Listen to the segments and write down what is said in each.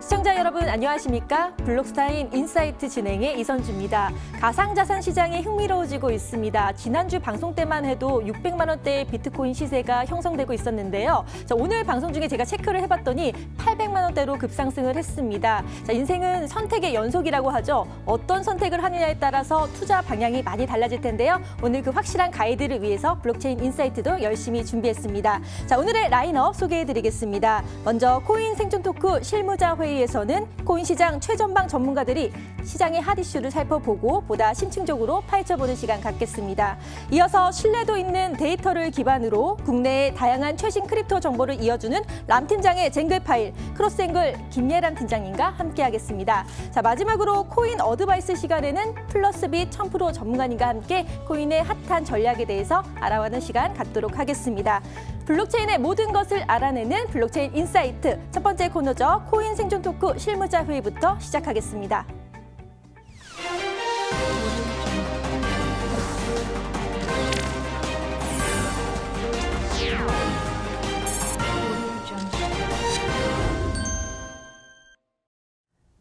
시청자 여러분 안녕하십니까? 블록스타인 인사이트 진행의 이선주입니다. 가상자산 시장이 흥미로워지고 있습니다. 지난주 방송 때만 해도 600만 원대의 비트코인 시세가 형성되고 있었는데요. 자, 오늘 방송 중에 제가 체크를 해봤더니 800만 원대로 급상승을 했습니다. 자, 인생은 선택의 연속이라고 하죠. 어떤 선택을 하느냐에 따라서 투자 방향이 많이 달라질 텐데요. 오늘 그 확실한 가이드를 위해서 블록체인 인사이트도 열심히 준비했습니다. 자, 오늘의 라인업 소개해드리겠습니다. 먼저 코인 생존 토크 실무자 회의에서는 코인 시장 최전방 전문가들이 시장의 핫 이슈를 살펴보고 보다 심층적으로 파헤쳐보는 시간 갖겠습니다. 이어서 신뢰도 있는 데이터를 기반으로 국내의 다양한 최신 크립토 정보를 이어주는 람 팀장의 쟁글 파일, 크로스앵글 김예람 팀장님과 함께하겠습니다. 자, 마지막으로 코인 어드바이스 시간에는 플러스빗 1000% 전문가님과 함께 코인의 핫한 전략에 대해서 알아보는 시간 갖도록 하겠습니다. 블록체인의 모든 것을 알아내는 블록체인 인사이트 첫 번째 코너죠. 코인 생존 토크 실무자 회의부터 시작하겠습니다.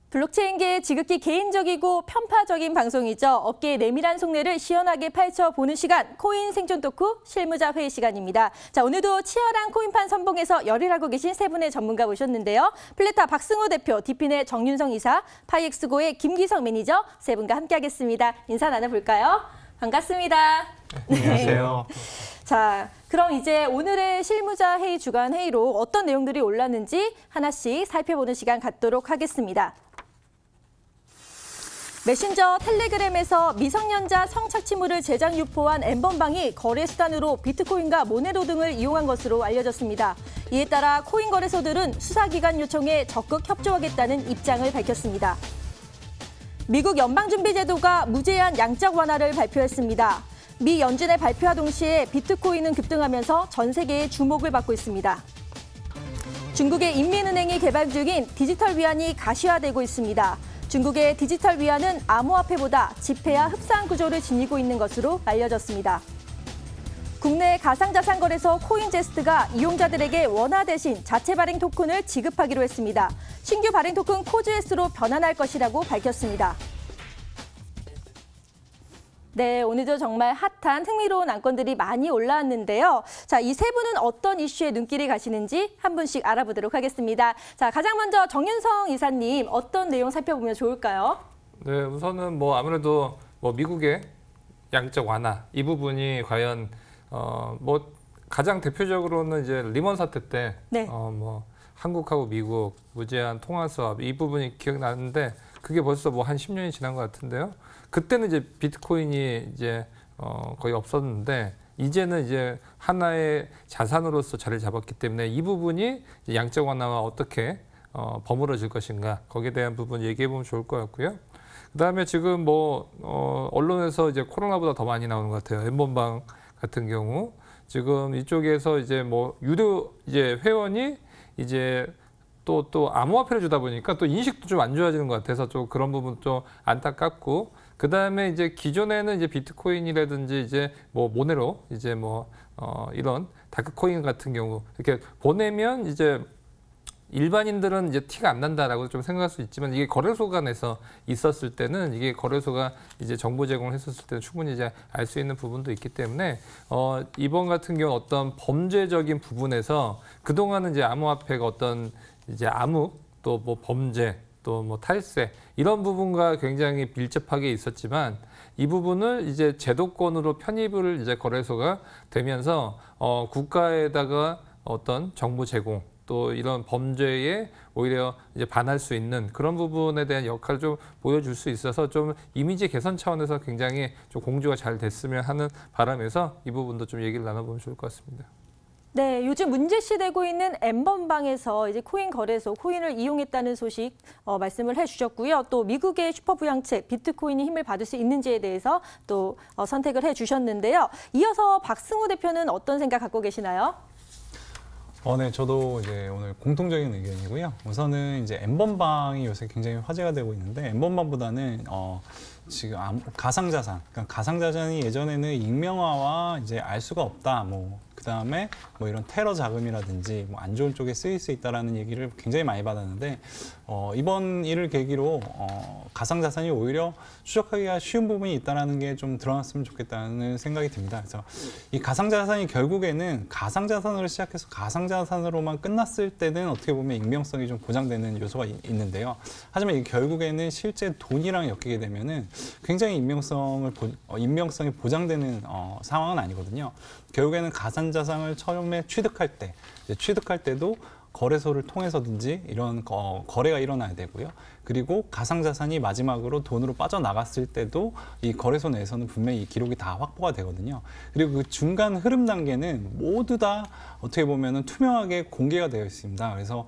블록체인계의 지극히 개인적이고 편파적인 방송이죠. 업계의 내밀한 속내를 시원하게 파헤쳐보는 시간, 코인 생존 토크 실무자 회의 시간입니다. 자, 오늘도 치열한 코인판 선봉에서 열일하고 계신 세 분의 전문가 모셨는데요. 플레타 박승호 대표, 디핀의 정윤성 이사, 파이엑스고의 김기성 매니저 세 분과 함께하겠습니다. 인사 나눠볼까요? 반갑습니다. 안녕하세요. 자, 그럼 이제 오늘의 실무자 회의 주간 회의로 어떤 내용들이 올랐는지 하나씩 살펴보는 시간 갖도록 하겠습니다. 메신저 텔레그램에서 미성년자 성착취물을 제작 유포한 엠번방이 거래 수단으로 비트코인과 모네로 등을 이용한 것으로 알려졌습니다. 이에 따라 코인 거래소들은 수사기관 요청에 적극 협조하겠다는 입장을 밝혔습니다. 미국 연방준비제도가 무제한 양적 완화를 발표했습니다. 미 연준의 발표와 동시에 비트코인은 급등하면서 전 세계의 주목을 받고 있습니다. 중국의 인민은행이 개발 중인 디지털 위안이 가시화되고 있습니다. 중국의 디지털 위안은 암호화폐보다 지폐와 흡사한 구조를 지니고 있는 것으로 알려졌습니다. 국내 가상자산 거래소 코인제스트가 이용자들에게 원화 대신 자체 발행 토큰을 지급하기로 했습니다. 신규 발행 토큰 코즈S로 변환할 것이라고 밝혔습니다. 네, 오늘도 정말 핫한 흥미로운 안건들이 많이 올라왔는데요. 자, 이 세 분은 어떤 이슈에 눈길이 가시는지 한 분씩 알아보도록 하겠습니다. 자, 가장 먼저 정윤성 이사님, 어떤 내용 살펴보면 좋을까요? 네, 우선은 아무래도 미국의 양적 완화 이 부분이 과연 가장 대표적으로는 이제 리먼 사태 때 네. 한국하고 미국 무제한 통화 수합 이 부분이 기억나는데 그게 벌써 한 10년이 지난 것 같은데요. 그때는 이제 비트코인이 이제 거의 없었는데 이제는 이제 하나의 자산으로서 자리를 잡았기 때문에 이 부분이 양적 완화와 어떻게 버무려질 것인가 거기에 대한 부분 얘기해 보면 좋을 것 같고요. 그다음에 지금 언론에서 이제 코로나보다 더 많이 나오는 것 같아요. 엠번방 같은 경우 지금 이쪽에서 이제 유료 이제 회원이 이제 또 암호화폐를 주다 보니까 또 인식도 좀 안 좋아지는 것 같아서 좀 그런 부분 좀 안타깝고 그다음에 이제 기존에는 이제 비트코인이라든지 이제 모네로 이제 이런 다크코인 같은 경우 이렇게 보내면 이제 일반인들은 이제 티가 안 난다라고 좀 생각할 수 있지만 이게 거래소가 내서 있었을 때는 이게 거래소가 이제 정보 제공을 했었을 때는 충분히 이제 알 수 있는 부분도 있기 때문에 이번 같은 경우 어떤 범죄적인 부분에서 그동안은 이제 암호화폐가 어떤 이제 암흑 또 범죄 또 탈세 이런 부분과 굉장히 밀접하게 있었지만 이 부분을 이제 제도권으로 편입을 이제 거래소가 되면서 국가에다가 어떤 정보 제공 또 이런 범죄에 오히려 이제 반할 수 있는 그런 부분에 대한 역할을 좀 보여줄 수 있어서 좀 이미지 개선 차원에서 굉장히 좀 공조가 잘 됐으면 하는 바람에서 이 부분도 좀 얘기를 나눠보면 좋을 것 같습니다. 네, 요즘 문제시되고 있는 엠번방에서 이제 코인 거래소, 코인을 이용했다는 소식 말씀을 해주셨고요. 또 미국의 슈퍼부양책, 비트코인이 힘을 받을 수 있는지에 대해서 또 선택을 해주셨는데요. 이어서 박승호 대표는 어떤 생각 갖고 계시나요? 네, 저도 이제 오늘 공통적인 의견이고요. 우선은 이제 엠번방이 요새 굉장히 화제가 되고 있는데 엠번방보다는 지금 가상자산, 그러니까 가상자산이 예전에는 익명화와 이제 알 수가 없다, 그다음에 뭐 이런 테러 자금이라든지 뭐 안 좋은 쪽에 쓰일 수 있다라는 얘기를 굉장히 많이 받았는데 이번 일을 계기로 가상자산이 오히려 추적하기가 쉬운 부분이 있다라는 게 좀 드러났으면 좋겠다는 생각이 듭니다. 그래서 이 가상자산이 결국에는 가상자산으로 시작해서 가상자산으로만 끝났을 때는 어떻게 보면 익명성이 좀 보장되는 요소가 있는데요. 하지만 이게 결국에는 실제 돈이랑 엮이게 되면은 굉장히 인명성이 보장되는 상황은 아니거든요. 결국에는 가상자산을 처음에 취득할 때도 거래소를 통해서든지 이런 거래가 일어나야 되고요. 그리고 가상자산이 마지막으로 돈으로 빠져나갔을 때도 이 거래소 내에서는 분명히 이 기록이 다 확보가 되거든요. 그리고 그 중간 흐름 단계는 모두 다 어떻게 보면은 투명하게 공개가 되어 있습니다. 그래서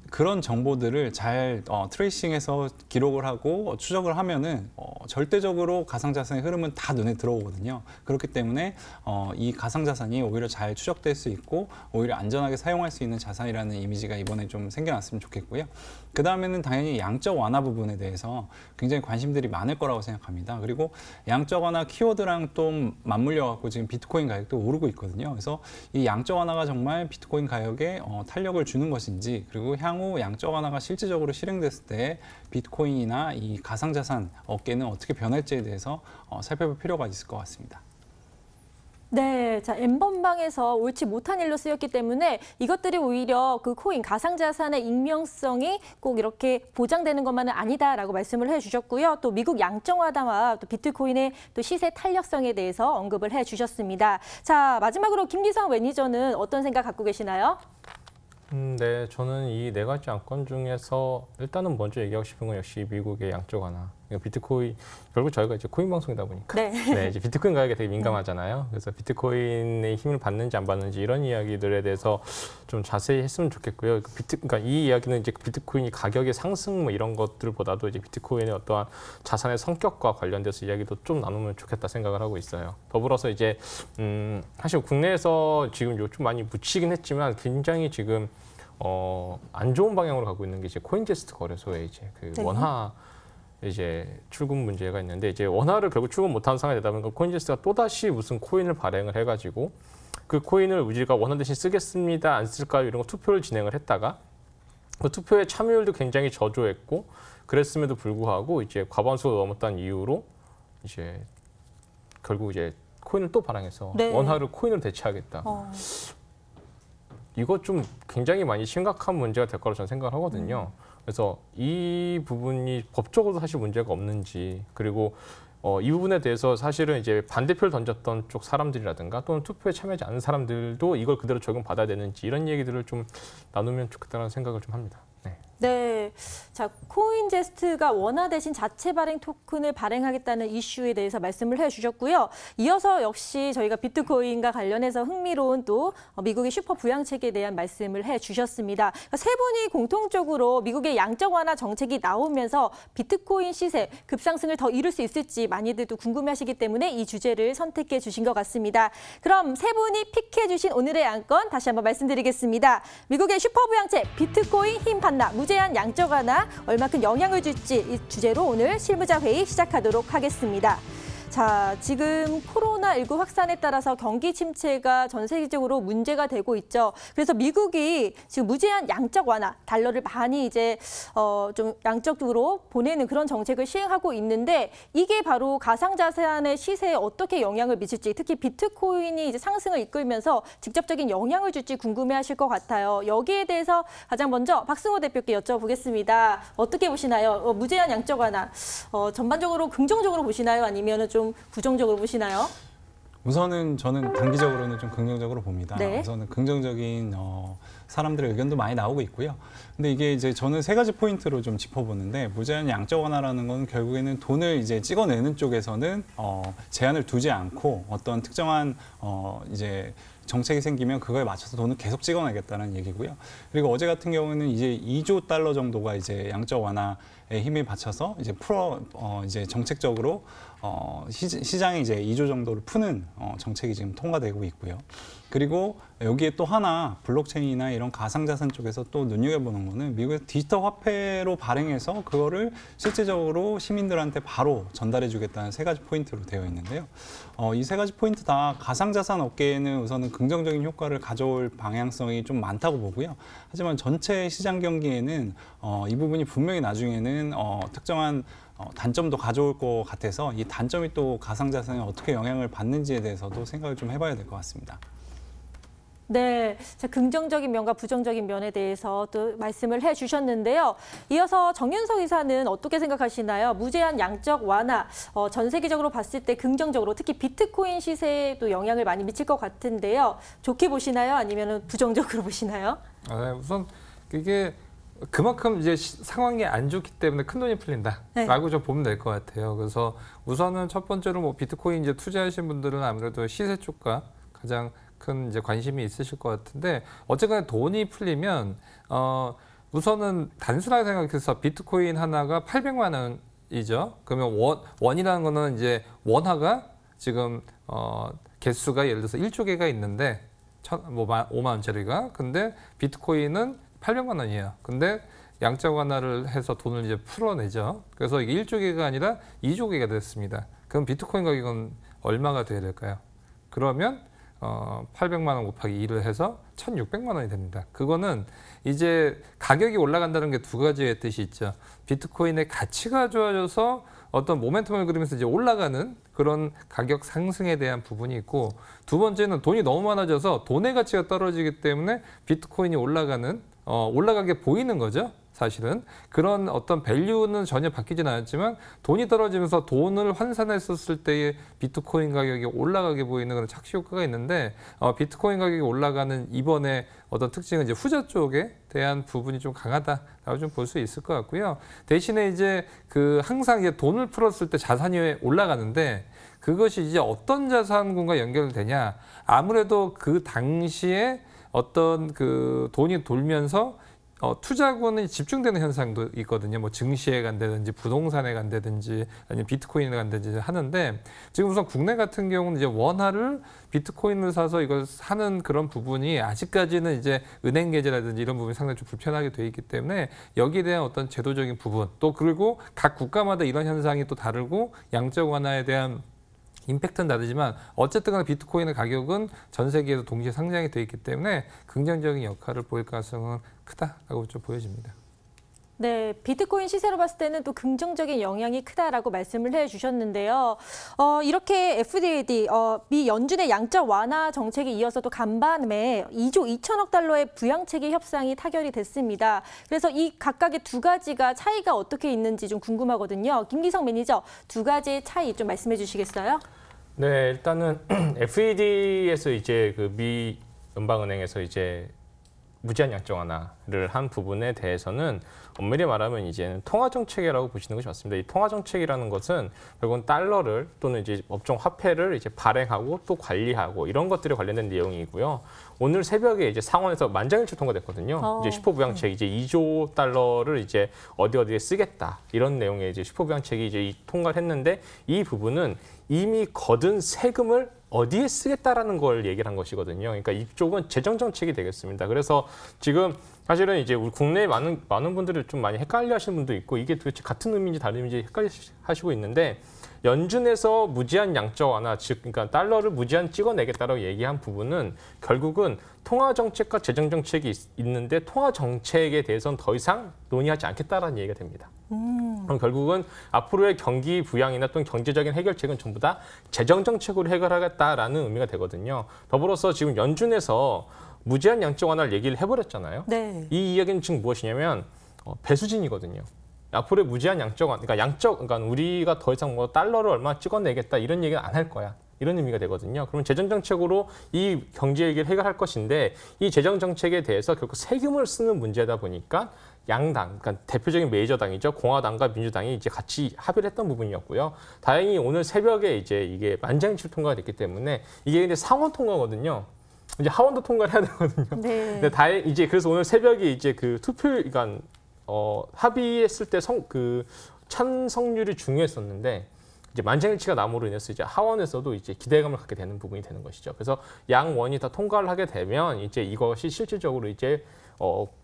그런 정보들을 잘 트레이싱해서 기록을 하고 추적을 하면은 절대적으로 가상자산의 흐름은 다 눈에 들어오거든요. 그렇기 때문에 이 가상자산이 오히려 잘 추적될 수 있고 오히려 안전하게 사용할 수 있는 자산이라는 이미지가 이번에 좀 생겨났으면 좋겠고요. 그 다음에는 당연히 양적 완화 부분에 대해서 굉장히 관심들이 많을 거라고 생각합니다. 그리고 양적 완화 키워드랑 또 맞물려 갖고 지금 비트코인 가격도 오르고 있거든요. 그래서 이 양적 완화가 정말 비트코인 가격에 탄력을 주는 것인지, 그리고 향후 양적 완화가 실질적으로 실행됐을 때 비트코인이나 이 가상자산 업계는 어떻게 변할지에 대해서 살펴볼 필요가 있을 것 같습니다. 네, 자, N번방에서 옳지 못한 일로 쓰였기 때문에 이것들이 오히려 그 코인, 가상자산의 익명성이 꼭 이렇게 보장되는 것만은 아니다라고 말씀을 해주셨고요. 또 미국 양적 완화와 또 비트코인의 또 시세 탄력성에 대해서 언급을 해주셨습니다. 자, 마지막으로 김기성 매니저는 어떤 생각 갖고 계시나요? 네, 저는 이 네 가지 안건 중에서 일단은 먼저 얘기하고 싶은 건 역시 미국의 양적 완화. 비트코인, 결국 저희가 이제 코인 방송이다 보니까 네, 이제 비트코인 가격에 되게 민감하잖아요. 그래서 비트코인의 힘을 받는지 안 받는지 이런 이야기들에 대해서 좀 자세히 했으면 좋겠고요. 그러니까 이 이야기는 이제 비트코인이 가격의 상승 뭐 이런 것들보다도 이제 비트코인의 어떠한 자산의 성격과 관련돼서 이야기도 좀 나누면 좋겠다 생각을 하고 있어요. 더불어서 이제 사실 국내에서 지금 요즘 많이 묻히긴 했지만 굉장히 지금 안 좋은 방향으로 가고 있는 게 이제 코인제스트 거래소에 이제 그 원화 이제 출금 문제가 있는데, 이제 원화를 결국 출금 못하는 상황이 되다 보니까 코인제스트가 또다시 무슨 코인을 발행을 해가지고 그 코인을 우리가 원화 대신 쓰겠습니다, 안 쓸까요, 이런 거 투표를 진행을 했다가 그 투표의 참여율도 굉장히 저조했고, 그랬음에도 불구하고 이제 과반수가 넘었다는 이유로 이제 결국 이제 코인을 또 발행해서 원화를 코인으로 대체하겠다. 이거 좀 굉장히 많이 심각한 문제가 될 거라고 저는 생각을 하거든요. 그래서 이 부분이 법적으로도 사실 문제가 없는지, 그리고 이 부분에 대해서 사실은 이제 반대표를 던졌던 쪽 사람들이라든가 또는 투표에 참여하지 않은 사람들도 이걸 그대로 적용받아야 되는지 이런 얘기들을 좀 나누면 좋겠다는 생각을 좀 합니다. 네. 네, 자, 코인제스트가 원화 대신 자체 발행 토큰을 발행하겠다는 이슈에 대해서 말씀을 해주셨고요. 이어서 역시 저희가 비트코인과 관련해서 흥미로운 또 미국의 슈퍼 부양책에 대한 말씀을 해주셨습니다. 그러니까 세 분이 공통적으로 미국의 양적 완화 정책이 나오면서 비트코인 시세 급상승을 더 이룰 수 있을지 많이들도 궁금해하시기 때문에 이 주제를 선택해 주신 것 같습니다. 그럼 세 분이 픽해 주신 오늘의 안건 다시 한번 말씀드리겠습니다. 미국의 슈퍼 부양책 비트코인 힘 반납 무제한 양적 완화 얼마큼 영향을 줄지 이 주제로 오늘 실무자 회의 시작하도록 하겠습니다. 자, 지금 코로나19 확산에 따라서 경기 침체가 전 세계적으로 문제가 되고 있죠. 그래서 미국이 지금 무제한 양적 완화, 달러를 많이 이제 좀 양적으로 보내는 그런 정책을 시행하고 있는데 이게 바로 가상자산의 시세에 어떻게 영향을 미칠지, 특히 비트코인이 이제 상승을 이끌면서 직접적인 영향을 줄지 궁금해하실 것 같아요. 여기에 대해서 가장 먼저 박승호 대표께 여쭤보겠습니다. 어떻게 보시나요? 무제한 양적 완화 전반적으로 긍정적으로 보시나요? 아니면 좀 부정적으로 보시나요? 우선은 저는 단기적으로는 좀 긍정적으로 봅니다. 네. 우선은 긍정적인 사람들의 의견도 많이 나오고 있고요. 근데 이게 이제 저는 세 가지 포인트로 좀 짚어보는데, 무제한 양적 완화라는 건 결국에는 돈을 이제 찍어내는 쪽에서는 제한을 두지 않고 어떤 특정한 이제 정책이 생기면 그거에 맞춰서 돈을 계속 찍어내겠다는 얘기고요. 그리고 어제 같은 경우는 이제 2조 달러 정도가 이제 양적 완화에 힘을 받쳐서 이제 이제 정책적으로 시장에 이제 2조 정도를 푸는 정책이 지금 통과되고 있고요. 그리고 여기에 또 하나 블록체인이나 이런 가상자산 쪽에서 또 눈여겨보는 거는 미국의 디지털 화폐로 발행해서 그거를 실제적으로 시민들한테 바로 전달해주겠다는 3가지 포인트로 되어 있는데요. 이 3가지 포인트 다 가상자산 업계에는 우선은 긍정적인 효과를 가져올 방향성이 좀 많다고 보고요. 하지만 전체 시장 경기에는 이 부분이 분명히 나중에는 특정한 단점도 가져올 것 같아서 이 단점이 또 가상자산에 어떻게 영향을 받는지에 대해서도 생각을 좀 해봐야 될 것 같습니다. 네, 자, 긍정적인 면과 부정적인 면에 대해서 또 말씀을 해주셨는데요. 이어서 정윤석 이사는 어떻게 생각하시나요? 무제한 양적 완화, 전 세계적으로 봤을 때 긍정적으로 특히 비트코인 시세에도 영향을 많이 미칠 것 같은데요. 좋게 보시나요? 아니면 부정적으로 보시나요? 네, 우선 이게 그만큼 이제 상황이 안 좋기 때문에 큰 돈이 풀린다라고 좀 보면 될 것 같아요. 그래서 우선은 첫 번째로 뭐 비트코인 이제 투자하신 분들은 아무래도 시세 쪽과 가장 큰 이제 관심이 있으실 것 같은데 어쨌거나 돈이 풀리면 우선은 단순하게 생각해서 비트코인 하나가 800만 원이죠. 그러면 원이라는 거는 이제 원화가 지금 개수가 예를 들어서 1조 개가 있는데 5만 원짜리가 근데 비트코인은 800만 원이에요. 근데 양적 완화를 해서 돈을 이제 풀어내죠. 그래서 이게 1조 개가 아니라 2조 개가 됐습니다. 그럼 비트코인 가격은 얼마가 돼야 될까요? 그러면 800만 원 곱하기 2를 해서 1,600만 원이 됩니다. 그거는 이제 가격이 올라간다는 게 2가지의 뜻이 있죠. 비트코인의 가치가 좋아져서 어떤 모멘텀을 그리면서 이제 올라가는 그런 가격 상승에 대한 부분이 있고 두 번째는 돈이 너무 많아져서 돈의 가치가 떨어지기 때문에 비트코인이 올라가게 보이는 거죠. 사실은 그런 어떤 밸류는 전혀 바뀌진 않았지만 돈이 떨어지면서 돈을 환산했었을 때의 비트코인 가격이 올라가게 보이는 그런 착시 효과가 있는데 비트코인 가격이 올라가는 이번에 어떤 특징은 이제 후자 쪽에 대한 부분이 좀 강하다라고 좀 볼 수 있을 것 같고요. 대신에 이제 항상 이제 돈을 풀었을 때 자산이 올라가는데 그것이 이제 어떤 자산군과 연결되냐 아무래도 그 당시에 어떤 돈이 돌면서 투자군이 집중되는 현상도 있거든요. 뭐 증시에 간다든지 부동산에 간다든지 아니면 비트코인에 간다든지 하는데 지금 우선 국내 같은 경우는 이제 원화를 비트코인을 사서 이걸 사는 그런 부분이 아직까지는 이제 은행 계좌라든지 이런 부분이 상당히 좀 불편하게 돼 있기 때문에 여기에 대한 어떤 제도적인 부분 또 그리고 각 국가마다 이런 현상이 또 다르고 양적 완화에 대한 임팩트는 다르지만 어쨌든 간에 비트코인의 가격은 전 세계에서 동시에 상장이 돼 있기 때문에 긍정적인 역할을 보일 가능성은 크다라고 좀 보여집니다. 네, 비트코인 시세로 봤을 때는 또 긍정적인 영향이 크다라고 말씀을 해주셨는데요. 이렇게 FDAD, 미 연준의 양적 완화 정책에 이어서 또 간밤에 2조 2천억 달러의 부양체계 협상이 타결이 됐습니다. 그래서 이 각각의 2가지가 차이가 어떻게 있는지 좀 궁금하거든요. 김기성 매니저, 2가지의 차이 좀 말씀해 주시겠어요? 네, 일단은 FED에서 이제 미 연방은행에서 이제 무제한 양적 완화를 한 부분에 대해서는 엄밀히 말하면 이제는 통화 정책이라고 보시는 것이 맞습니다. 이 통화 정책이라는 것은 결국은 달러를 또는 이제 업종 화폐를 이제 발행하고 또 관리하고 이런 것들에 관련된 내용이고요. 오늘 새벽에 이제 상원에서 만장일치 통과됐거든요. 이제 슈퍼 부양책 이제 2조 달러를 이제 어디에 쓰겠다 이런 내용의 이제 슈퍼 부양책이 이제 통과를 했는데 이 부분은 이미 거둔 세금을 어디에 쓰겠다라는 걸 얘기를 한 것이거든요. 그러니까 이쪽은 재정 정책이 되겠습니다. 그래서 지금 사실은 이제 우리 국내에 많은 분들이 좀 많이 헷갈려하시는 분도 있고 이게 도대체 같은 의미인지 다른 의미인지 헷갈리시고 있는데 연준에서 무제한 양적 완화, 즉 그러니까 달러를 무제한 찍어내겠다라고 얘기한 부분은 결국은 통화 정책과 재정 정책이 있는데 통화 정책에 대해서는 더 이상 논의하지 않겠다라는 얘기가 됩니다. 그럼 결국은 앞으로의 경기 부양이나 또는 경제적인 해결책은 전부 다 재정 정책으로 해결하겠다라는 의미가 되거든요. 더불어서 지금 연준에서 무제한 양적 완화를 얘기를 해버렸잖아요. 네. 이 이야기는 지금 무엇이냐면 배수진이거든요. 앞으로의 무제한 양적 완화, 그러니까 우리가 더 이상 뭐 달러를 얼마 찍어내겠다 이런 얘기는 안 할 거야. 이런 의미가 되거든요. 그러면 재정 정책으로 이 경제 위기를 해결할 것인데 이 재정 정책에 대해서 결국 세금을 쓰는 문제다 보니까 양당, 그러니까 대표적인 메이저당이죠. 공화당과 민주당이 이제 같이 합의를 했던 부분이었고요. 다행히 오늘 새벽에 이제 이게 만장일치 통과가 됐기 때문에 이게 근데 상원 통과거든요. 이제 하원도 통과를 해야 되거든요. 네. 근데 이제 그래서 오늘 새벽에 이제 그러니까 합의했을 때 찬성률이 중요했었는데 이제 만장일치가 남으로 인해서 이제 하원에서도 이제 기대감을 갖게 되는 부분이 되는 것이죠. 그래서 양원이 다 통과를 하게 되면 이제 이것이 실질적으로 이제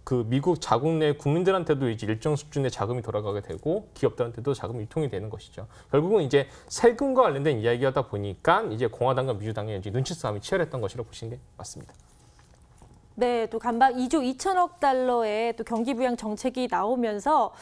그 미국 자국 내 국민들한테도 이제 일정 수준의 자금이 돌아가게 되고 기업들한테도 자금이 유통이 되는 것이죠. 결국은 이제 세금과 관련된 이야기하다 보니까 이제 공화당과 민주당의 이제 눈치 싸움이 치열했던 것이라고 보시는 게 맞습니다. 네, 또 간밤 2조 2천억 달러의 또 경기 부양 정책이 나오면서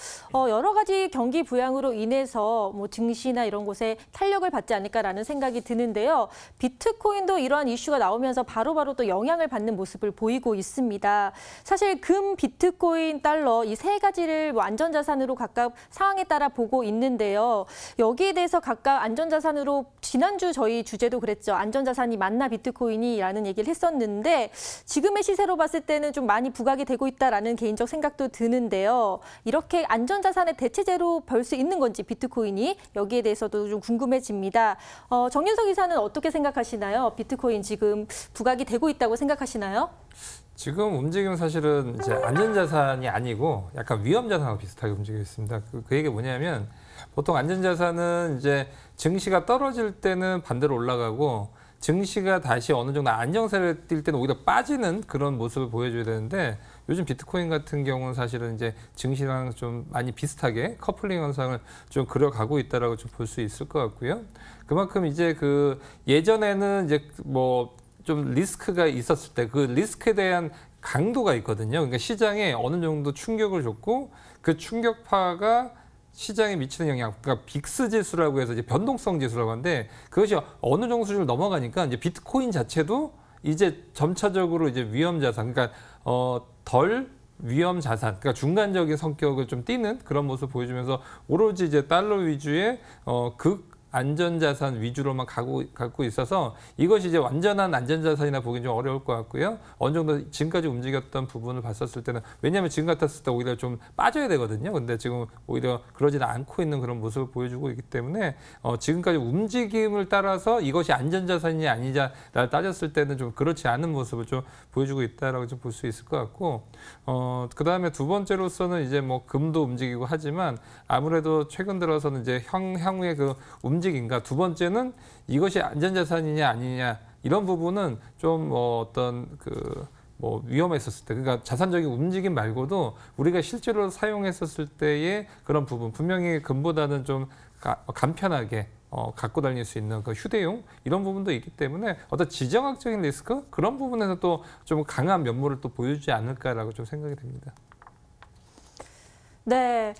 여러 가지 경기 부양으로 인해서 뭐 증시나 이런 곳에 탄력을 받지 않을까라는 생각이 드는데요. 비트코인도 이러한 이슈가 나오면서 바로바로 또 영향을 받는 모습을 보이고 있습니다. 사실 금, 비트코인, 달러 이 세 가지를 뭐 안전자산으로 각각 상황에 따라 보고 있는데요. 여기에 대해서 각각 안전자산으로 지난주 저희 주제도 그랬죠. 안전자산이 맞나 비트코인이라는 얘기를 했었는데 지금의 시세로 봤을 때는 좀 많이 부각이 되고 있다라는 개인적 생각도 드는데요. 이렇게 안전자산의 대체제로 볼 수 있는 건지 비트코인이 여기에 대해서도 좀 궁금해집니다. 정윤석 이사는 어떻게 생각하시나요? 비트코인 지금 부각이 되고 있다고 생각하시나요? 지금 움직임은 사실은 이제 안전자산이 아니고 약간 위험자산하고 비슷하게 움직이고 있습니다. 그 얘기가 뭐냐면 보통 안전자산은 이제 증시가 떨어질 때는 반대로 올라가고 증시가 다시 어느 정도 안정세를 띌 때는 오히려 빠지는 그런 모습을 보여줘야 되는데 요즘 비트코인 같은 경우는 사실은 이제 증시랑 좀 많이 비슷하게 커플링 현상을 좀 그려가고 있다라고 좀 볼 수 있을 것 같고요. 그만큼 이제 그 예전에는 이제 뭐 좀 리스크가 있었을 때 그 리스크에 대한 강도가 있거든요. 그러니까 시장에 어느 정도 충격을 줬고 그 충격파가 시장에 미치는 영향, 그러니까 빅스 지수라고 해서 이제 변동성 지수라고 하는데 그것이 어느 정도 수준을 넘어가니까 이제 비트코인 자체도 이제 점차적으로 이제 위험 자산, 그러니까 덜 위험 자산, 그러니까 중간적인 성격을 좀 띠는 그런 모습을 보여주면서 오로지 이제 달러 위주의 안전자산 위주로만 갖고 있어서 이것이 이제 완전한 안전자산이나 보기는 좀 어려울 것 같고요. 어느 정도 지금까지 움직였던 부분을 봤었을 때는 왜냐하면 지금 같았을 때 오히려 좀 빠져야 되거든요. 근데 지금 오히려 그러지는 않고 있는 그런 모습을 보여주고 있기 때문에 지금까지 움직임을 따라서 이것이 안전자산이냐 아니냐를 따졌을 때는 좀 그렇지 않은 모습을 좀 보여주고 있다라고 좀 볼 수 있을 것 같고 그 다음에 두 번째로서는 이제 뭐 금도 움직이고 하지만 아무래도 최근 들어서는 이제 향후의 그 움직임과 두 번째는 이것이 안전자산이냐 아니냐 이런 부분은 좀 뭐 위험했었을 때, 그러니까 자산적인 움직임 말고도 우리가 실제로 사용했었을 때의 그런 부분, 분명히 금보다는 좀 간편하게 갖고 다닐 수 있는 그 휴대용 이런 부분도 있기 때문에 어떤 지정학적인 리스크 그런 부분에서 또 좀 강한 면모를 또 보여주지 않을까라고 좀 생각이 됩니다. 네,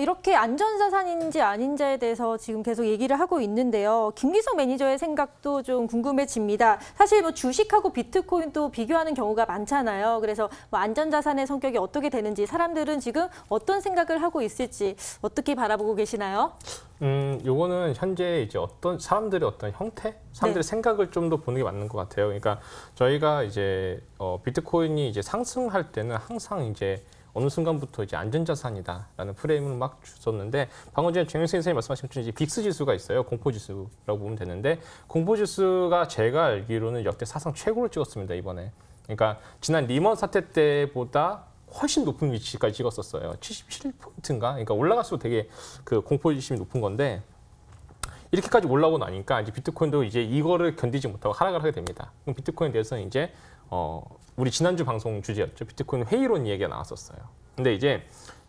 이렇게 안전자산인지 아닌지에 대해서 지금 계속 얘기를 하고 있는데요. 김기석 매니저의 생각도 좀 궁금해집니다. 사실 뭐 주식하고 비트코인도 비교하는 경우가 많잖아요. 그래서 뭐 안전자산의 성격이 어떻게 되는지 사람들은 지금 어떤 생각을 하고 있을지 어떻게 바라보고 계시나요? 요거는 현재 이제 어떤 사람들의 어떤 형태, 사람들의 생각을 좀 더 보는 게 맞는 것 같아요. 그러니까 저희가 이제 비트코인이 이제 상승할 때는 항상 이제 어느 순간부터 이제 안전자산이다라는 프레임을 막 줬었는데 방금 전에 정윤석 선생님 말씀하신 것처럼 이제 빅스 지수가 있어요. 공포지수라고 보면 되는데 공포지수가 제가 알기로는 역대 사상 최고를 찍었습니다. 이번에. 그러니까 지난 리먼 사태 때보다 훨씬 높은 위치까지 찍었었어요. 77포인트인가? 그러니까 올라갈수록 되게 그 공포지심이 높은 건데 이렇게까지 올라오고 나니까 이제 비트코인도 이제 이거를 견디지 못하고 하락을 하게 됩니다. 그럼 비트코인에 대해서는 이제 우리 지난주 방송 주제였죠. 비트코인 회의론 이야기가 나왔었어요. 근데 이제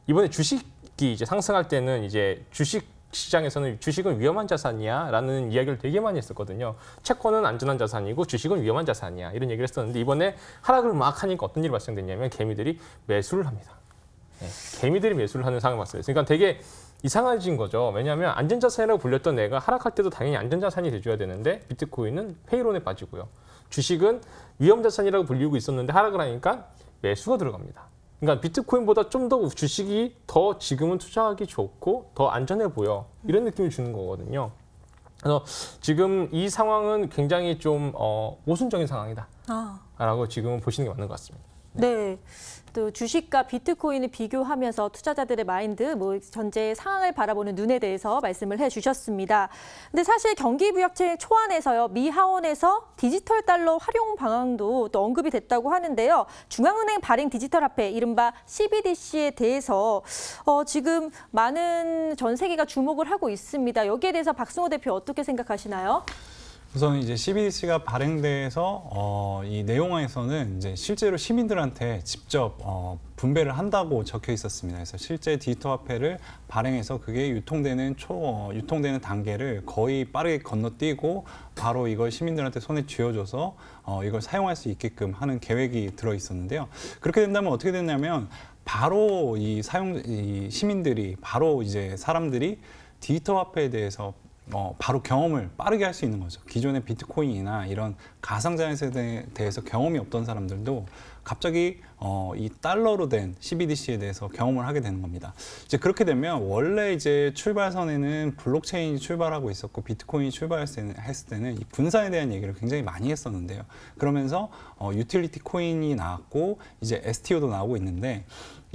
이번에 주식이 이제 상승할 때는 이제 주식 시장에서는 주식은 위험한 자산이야 라는 이야기를 되게 많이 했었거든요. 채권은 안전한 자산이고 주식은 위험한 자산이야 이런 얘기를 했었는데 이번에 하락을 막 하니까 어떤 일이 발생됐냐면 개미들이 매수를 합니다. 네, 개미들이 매수를 하는 상황이 발생했어요. 그러니까 되게 이상해진 거죠. 왜냐하면 안전자산이라고 불렸던 애가 하락할 때도 당연히 안전자산이 돼줘야 되는데 비트코인은 회의론에 빠지고요. 주식은 위험자산이라고 불리고 있었는데 하락을 하니까 매수가 들어갑니다. 그러니까 비트코인보다 좀 더 주식이 더 지금은 투자하기 좋고 더 안전해 보여 이런 느낌을 주는 거거든요. 그래서 지금 이 상황은 굉장히 좀 모순적인 상황이다. 라고 지금은 보시는 게 맞는 것 같습니다. 네. 또 주식과 비트코인을 비교하면서 투자자들의 마인드, 뭐 전체 상황을 바라보는 눈에 대해서 말씀을 해주셨습니다. 근데 사실 경기부역체 초안에서요, 미 하원에서 디지털 달러 활용 방안도 또 언급이 됐다고 하는데요. 중앙은행 발행 디지털 화폐, 이른바 CBDC에 대해서 지금 많은 전 세계가 주목을 하고 있습니다. 여기에 대해서 박승호 대표 어떻게 생각하시나요? 우선 이제 CBDC가 발행돼서 이 내용에서는 이제 실제로 시민들한테 직접 분배를 한다고 적혀 있었습니다. 그래서 실제 디지털 화폐를 발행해서 그게 유통되는 단계를 거의 빠르게 건너뛰고 바로 이걸 시민들한테 손에 쥐어줘서 이걸 사용할 수 있게끔 하는 계획이 들어 있었는데요. 그렇게 된다면 어떻게 됐냐면 바로 이 시민들이 바로 이제 사람들이 디지털 화폐에 대해서 바로 경험을 빠르게 할 수 있는 거죠. 기존의 비트코인이나 이런 가상자산에 대해서 경험이 없던 사람들도 갑자기 이 달러로 된 CBDC에 대해서 경험을 하게 되는 겁니다. 이제 그렇게 되면 원래 이제 출발선에는 블록체인이 출발하고 있었고 비트코인이 출발했을 때는 이 분산에 대한 얘기를 굉장히 많이 했었는데요. 그러면서 유틸리티 코인이 나왔고 이제 STO도 나오고 있는데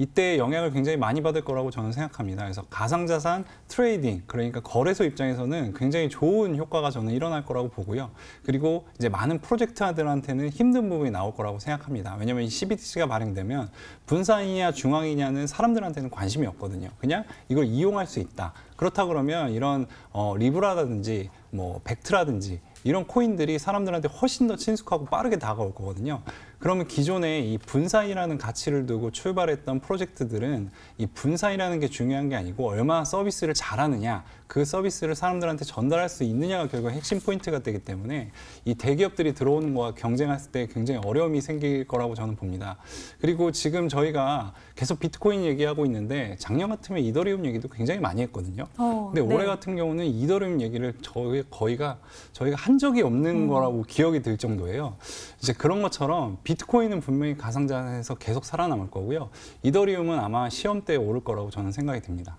이때 영향을 굉장히 많이 받을 거라고 저는 생각합니다. 그래서 가상자산 트레이딩, 그러니까 거래소 입장에서는 굉장히 좋은 효과가 저는 일어날 거라고 보고요. 그리고 이제 많은 프로젝트들한테는 힘든 부분이 나올 거라고 생각합니다. 왜냐하면 이 CBDC가 발행되면 분산이냐 중앙이냐는 사람들한테는 관심이 없거든요. 그냥 이걸 이용할 수 있다. 그렇다 그러면 이런 리브라든지 뭐 벡트라든지 이런 코인들이 사람들한테 훨씬 더 친숙하고 빠르게 다가올 거거든요. 그러면 기존에 이 분산이라는 가치를 두고 출발했던 프로젝트들은 이 분산이라는 게 중요한 게 아니고 얼마나 서비스를 잘하느냐, 그 서비스를 사람들한테 전달할 수 있느냐가 결국 핵심 포인트가 되기 때문에 이 대기업들이 들어오는 거와 경쟁했을 때 굉장히 어려움이 생길 거라고 저는 봅니다. 그리고 지금 저희가 계속 비트코인 얘기하고 있는데 작년 같으면 이더리움 얘기도 굉장히 많이 했거든요. 근데 올해 같은 경우는 이더리움 얘기를 저희가 한 적이 없는 거라고 기억이 들 정도예요. 이제 그런 것처럼 비트코인은 분명히 가상자산에서 계속 살아남을 거고요. 이더리움은 아마 시험 때 오를 거라고 저는 생각이 듭니다.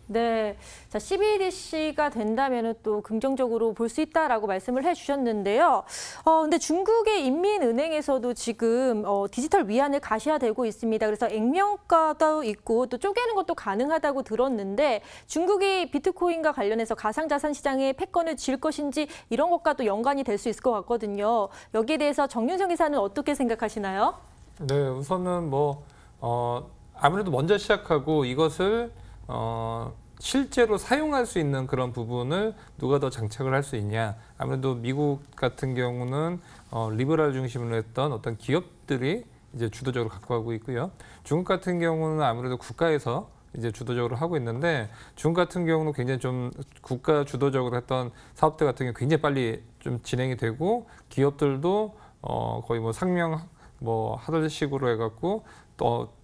네, 자 CBDC가 된다면 또 긍정적으로 볼 수 있다라고 말씀을 해주셨는데요. 근데 중국의 인민은행에서도 지금 디지털 위안을 가시화되고 있습니다. 그래서 액면가도 있고 또 쪼개는 것도 가능하다고 들었는데 중국이 비트코인과 관련해서 가상자산 시장에 패권을 쥘 것인지 이런 것과 또 연관이 될 수 있을 것 같거든요. 여기에 대해서 정윤성 기사는 어떻게 생각하시나요? 네, 우선은 아무래도 먼저 시작하고 이것을 실제로 사용할 수 있는 그런 부분을 누가 더 장착을 할 수 있냐. 아무래도 미국 같은 경우는 리버럴 중심으로 했던 어떤 기업들이 이제 주도적으로 갖고 가고 있고요. 중국 같은 경우는 아무래도 국가에서 이제 주도적으로 하고 있는데 중국 같은 경우는 굉장히 좀 국가 주도적으로 했던 사업들 같은 경우 굉장히 빨리 좀 진행이 되고 기업들도 거의 상명 하던 식으로 해갖고 또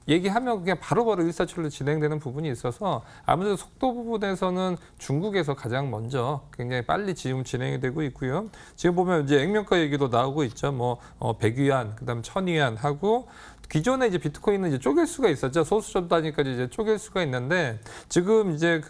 얘기하면 그냥 바로바로 일사천리로 진행되는 부분이 있어서 아무래도 속도 부분에서는 중국에서 가장 먼저 굉장히 빨리 지금 진행이 되고 있고요. 지금 보면 이제 액면가 얘기도 나오고 있죠. 100위안, 그다음 1000위안 하고 기존에 이제 비트코인은 이제 쪼갤 수가 있었죠. 소수점 단위까지 이제 쪼갤 수가 있는데 지금 이제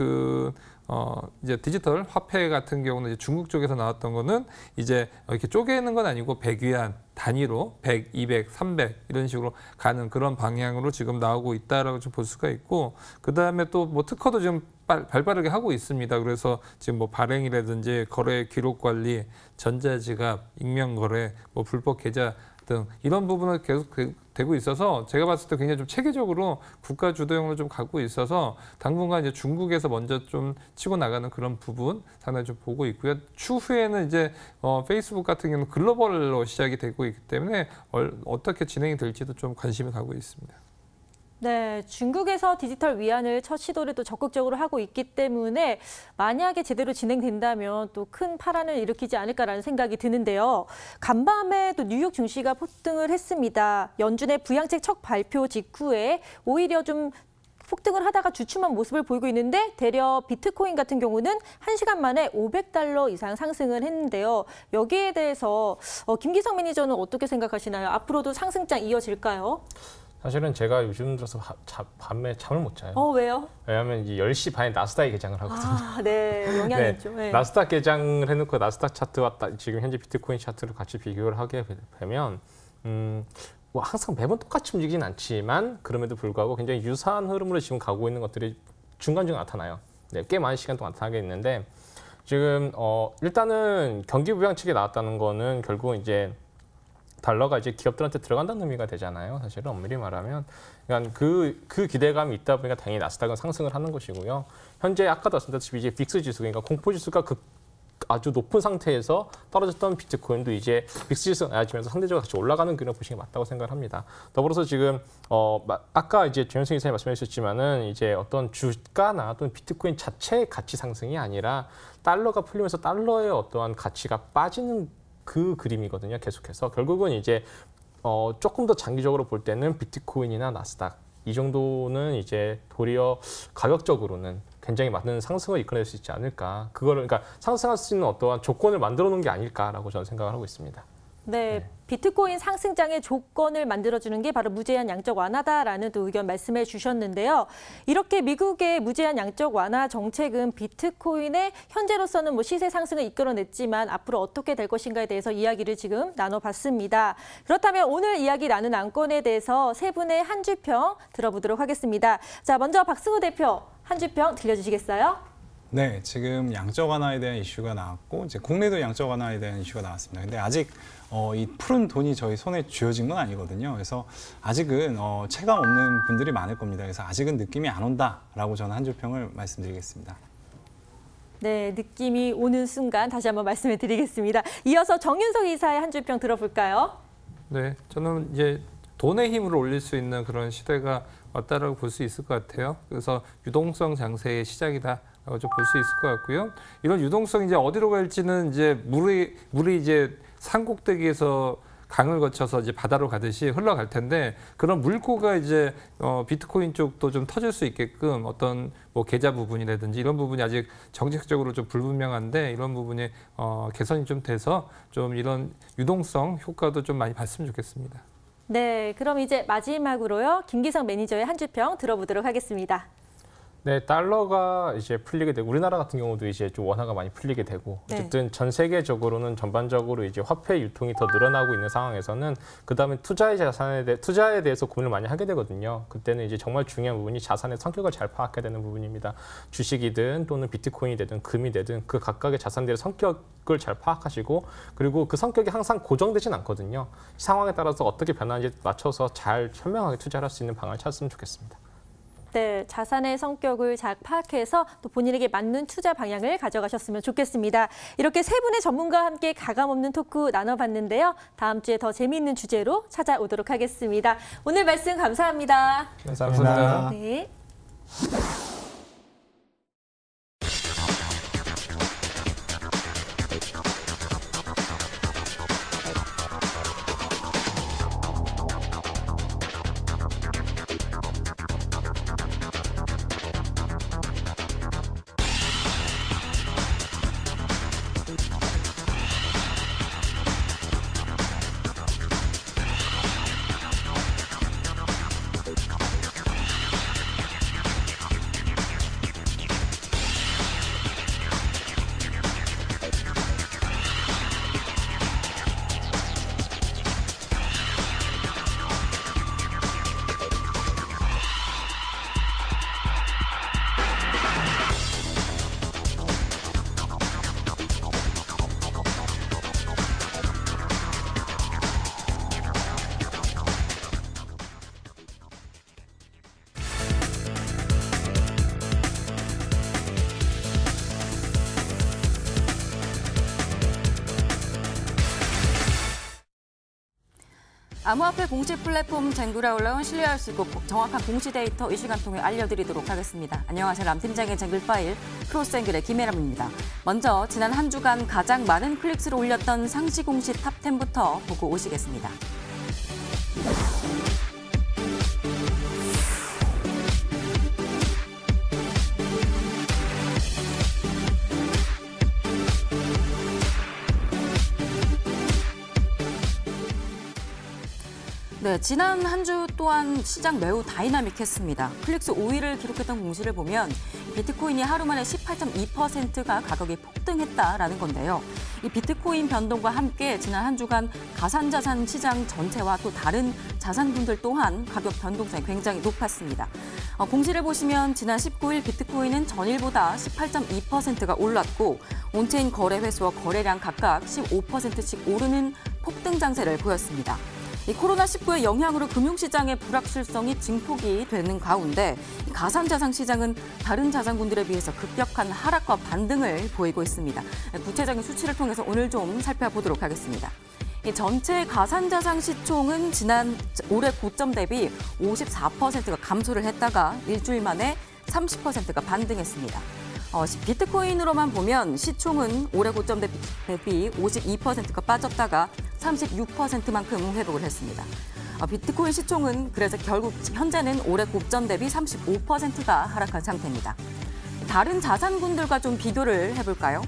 이제 디지털 화폐 같은 경우는 이제 중국 쪽에서 나왔던 거는 이제 이렇게 쪼개는 건 아니고 100위안 단위로 100, 200, 300 이런 식으로 가는 그런 방향으로 지금 나오고 있다라고 좀 볼 수가 있고 그 다음에 또 특허도 지금 발빠르게 하고 있습니다. 그래서 지금 발행이라든지 거래 기록 관리, 전자지갑, 익명 거래, 불법 계좌 등 이런 부분은 계속 되고 있어서 제가 봤을 때 굉장히 좀 체계적으로 국가 주도형으로 좀 가고 있어서 당분간 이제 중국에서 먼저 좀 치고 나가는 그런 부분 상당히 좀 보고 있고요. 추후에는 이제 페이스북 같은 경우는 글로벌로 시작이 되고 있기 때문에 어떻게 진행이 될지도 좀 관심이 가고 있습니다. 네, 중국에서 디지털 위안을 첫 시도를 또 적극적으로 하고 있기 때문에 만약에 제대로 진행된다면 또 큰 파란을 일으키지 않을까라는 생각이 드는데요. 간밤에 또 뉴욕 증시가 폭등을 했습니다. 연준의 부양책 첫 발표 직후에 오히려 좀 폭등을 하다가 주춤한 모습을 보이고 있는데 대려 비트코인 같은 경우는 1시간 만에 $500 이상 상승을 했는데요. 여기에 대해서 김기성 매니저는 어떻게 생각하시나요? 앞으로도 상승장 이어질까요? 사실은 제가 요즘 들어서 밤에 잠을 못 자요. 왜요? 왜냐하면 이제 10시 반에 나스닥에 개장을 하거든요. 네, 영향이 있죠. 네. 나스닥 개장을 해놓고 나스닥 차트와 지금 현재 비트코인 차트를 같이 비교를 하게 되면 뭐 항상 매번 똑같이 움직이진 않지만 그럼에도 불구하고 굉장히 유사한 흐름으로 지금 가고 있는 것들이 중간중간 나타나요. 네, 꽤 많은 시간 동안 나타나게 있는데 지금 일단은 경기 부양 측에 나왔다는 거는 결국은 이제 달러가 이제 기업들한테 들어간다는 의미가 되잖아요. 사실은 엄밀히 말하면. 그러니까 그 기대감이 있다 보니까 당연히 나스닥은 상승을 하는 것이고요. 현재 아까도 말씀드렸다시피 이제 빅스 지수, 그러니까 공포 지수가 아주 높은 상태에서 떨어졌던 비트코인도 이제 빅스 지수가 낮아지면서 상대적으로 같이 올라가는 그런 보시는 게 맞다고 생각을 합니다. 더불어서 지금 아까 이제 조현승 이사님 말씀해 주셨지만은 이제 어떤 주가나 또는 비트코인 자체의 가치 상승이 아니라 달러가 풀리면서 달러의 어떠한 가치가 빠지는 그 그림이거든요. 계속해서 결국은 이제 조금 더 장기적으로 볼 때는 비트코인이나 나스닥 이 정도는 이제 도리어 가격적으로는 굉장히 많은 상승을 이끌어낼 수 있지 않을까. 그러니까 상승할 수 있는 어떠한 조건을 만들어 놓은 게 아닐까라고 저는 생각을 하고 있습니다. 네, 비트코인 상승장의 조건을 만들어주는 게 바로 무제한 양적 완화다라는 또 의견 말씀해 주셨는데요. 이렇게 미국의 무제한 양적 완화 정책은 비트코인의 현재로서는 뭐 시세 상승을 이끌어냈지만 앞으로 어떻게 될 것인가에 대해서 이야기를 지금 나눠봤습니다. 그렇다면 오늘 이야기 나눈 안건에 대해서 세 분의 한 주평 들어보도록 하겠습니다. 자, 먼저 박승우 대표 한 주평 들려주시겠어요? 네, 지금 양적 완화에 대한 이슈가 나왔고 이제 국내도 양적 완화에 대한 이슈가 나왔습니다. 근데 아직 이 푸른 돈이 저희 손에 쥐어진 건 아니거든요. 그래서 아직은 체감 없는 분들이 많을 겁니다. 그래서 아직은 느낌이 안 온다라고 저는 한 주평을 말씀드리겠습니다. 네, 느낌이 오는 순간 다시 한번 말씀을 드리겠습니다. 이어서 정윤석 이사의 한 주평 들어볼까요? 네, 저는 이제 돈의 힘으로 올릴 수 있는 그런 시대가 왔다라고 볼 수 있을 것 같아요. 그래서 유동성 장세의 시작이다. 좀 볼 수 있을 것 같고요. 이런 유동성이 이제 어디로 갈지는 이제 물이 이제 산꼭대기에서 강을 거쳐서 이제 바다로 가듯이 흘러갈 텐데 그런 물꼬가 이제 비트코인 쪽도 좀 터질 수 있게끔 어떤 뭐 계좌 부분이라든지 이런 부분이 아직 정책적으로 좀 불분명한데 이런 부분이 개선이 좀 돼서 좀 이런 유동성 효과도 좀 많이 봤으면 좋겠습니다. 네, 그럼 이제 마지막으로요. 김기성 매니저의 한 주평 들어보도록 하겠습니다. 네, 달러가 이제 풀리게 되고 우리나라 같은 경우도 이제 좀 원화가 많이 풀리게 되고 어쨌든 전 세계적으로는 전반적으로 이제 화폐 유통이 더 늘어나고 있는 상황에서는 그다음에 투자에 대해서 고민을 많이 하게 되거든요. 그때는 이제 정말 중요한 부분이 자산의 성격을 잘 파악해야 되는 부분입니다. 주식이든 또는 비트코인이 되든 금이 되든 그 각각의 자산들의 성격을 잘 파악하시고 그리고 그 성격이 항상 고정되진 않거든요. 상황에 따라서 어떻게 변하는지 맞춰서 잘 현명하게 투자를 할 수 있는 방안을 찾았으면 좋겠습니다. 네, 자산의 성격을 잘 파악해서 또 본인에게 맞는 투자 방향을 가져가셨으면 좋겠습니다. 이렇게 세 분의 전문가와 함께 가감없는 토크 나눠봤는데요. 다음 주에 더 재미있는 주제로 찾아오도록 하겠습니다. 오늘 말씀 감사합니다. 감사합니다. 네. 암호화폐 공시 플랫폼 쟁굴에 올라온 신뢰할 수 있고 정확한 공시 데이터 이 시간 통해 알려드리도록 하겠습니다. 안녕하세요. 람 팀장의 쟁글 파일 크로스앵글의 김혜람입니다. 먼저 지난 한 주간 가장 많은 클릭수를 올렸던 상시 공시 탑 10부터 보고 오시겠습니다. 네, 네, 지난 한 주 또한 시장 매우 다이나믹했습니다. 클릭수 5위를 기록했던 공시를 보면 비트코인이 하루 만에 18.2%가 가격이 폭등했다라는 건데요. 이 비트코인 변동과 함께 지난 한 주간 가상자산 시장 전체와 또 다른 자산군들 또한 가격 변동성이 굉장히 높았습니다. 공시를 보시면 지난 19일 비트코인은 전일보다 18.2%가 올랐고 온체인 거래 횟수와 거래량 각각 15%씩 오르는 폭등 장세를 보였습니다. 이 코로나19의 영향으로 금융시장의 불확실성이 증폭이 되는 가운데 가상자산 시장은 다른 자산군들에 비해서 급격한 하락과 반등을 보이고 있습니다. 구체적인 수치를 통해서 오늘 좀 살펴보도록 하겠습니다. 이 전체 가상자산 시총은 지난 올해 고점 대비 54%가 감소를 했다가 일주일 만에 30%가 반등했습니다. 비트코인으로만 보면 시총은 올해 고점 대비 52%가 빠졌다가 36%만큼 회복을 했습니다. 비트코인 시총은 그래서 결국 현재는 올해 고점 대비 35%가 하락한 상태입니다. 다른 자산군들과 좀 비교를 해볼까요?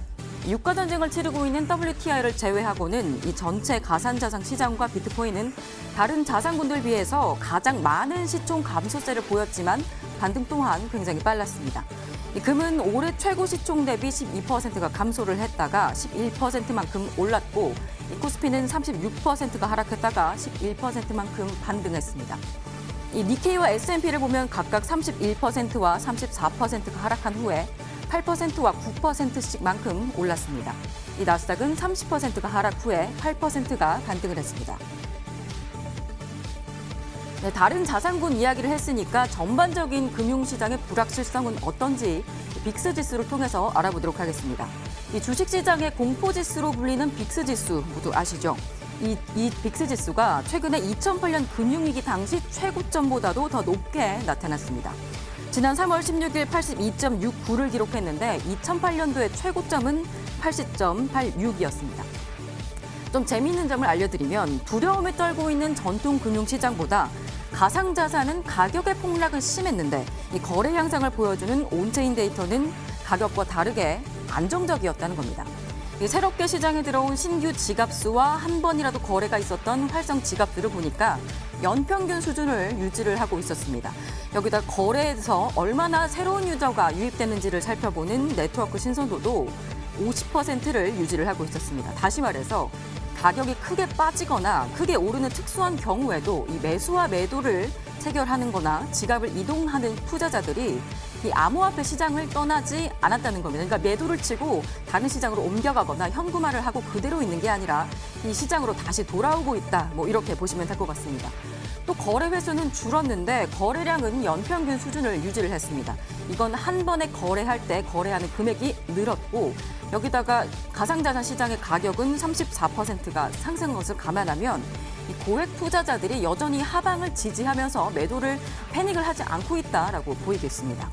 유가 전쟁을 치르고 있는 WTI를 제외하고는 이 전체 가상자산 시장과 비트코인은 다른 자산군들 비해서 가장 많은 시총 감소세를 보였지만 반등 또한 굉장히 빨랐습니다. 금은 올해 최고 시총 대비 12%가 감소를 했다가 11%만큼 올랐고 코스피는 36%가 하락했다가 11%만큼 반등했습니다. 이 니케이와 S&P를 보면 각각 31%와 34%가 하락한 후에 8%와 9%씩만큼 올랐습니다. 이 나스닥은 30%가 하락 후에 8%가 반등을 했습니다. 네, 다른 자산군 이야기를 했으니까 전반적인 금융시장의 불확실성은 어떤지 빅스 지수를 통해서 알아보도록 하겠습니다. 이 주식시장의 공포지수로 불리는 빅스 지수 모두 아시죠? 이 빅스 지수가 최근에 2008년 금융위기 당시 최고점보다도 더 높게 나타났습니다. 지난 3월 16일 82.69를 기록했는데 2008년도의 최고점은 80.86이었습니다. 좀 재미있는 점을 알려드리면 두려움에 떨고 있는 전통 금융시장보다 가상자산은 가격의 폭락은 심했는데 이 거래 향상을 보여주는 온체인 데이터는 가격과 다르게 안정적이었다는 겁니다. 새롭게 시장에 들어온 신규 지갑수와 한 번이라도 거래가 있었던 활성 지갑들을 보니까 연평균 수준을 유지를 하고 있었습니다. 여기다 거래에서 얼마나 새로운 유저가 유입되는지를 살펴보는 네트워크 신선도도 50%를 유지를 하고 있었습니다. 다시 말해서 가격이 크게 빠지거나 크게 오르는 특수한 경우에도 이 매수와 매도를 체결하는 거나 지갑을 이동하는 투자자들이 이 암호화폐 시장을 떠나지 않았다는 겁니다. 그러니까 매도를 치고 다른 시장으로 옮겨가거나 현금화를 하고 그대로 있는 게 아니라 이 시장으로 다시 돌아오고 있다. 뭐 이렇게 보시면 될 것 같습니다. 또 거래 횟수는 줄었는데 거래량은 연평균 수준을 유지를 했습니다. 이건 한 번에 거래할 때 거래하는 금액이 늘었고 여기다가 가상자산 시장의 가격은 34%가 상승한 것을 감안하면 이 고액 투자자들이 여전히 하방을 지지하면서 매도를 패닉을 하지 않고 있다라고 보이겠습니다.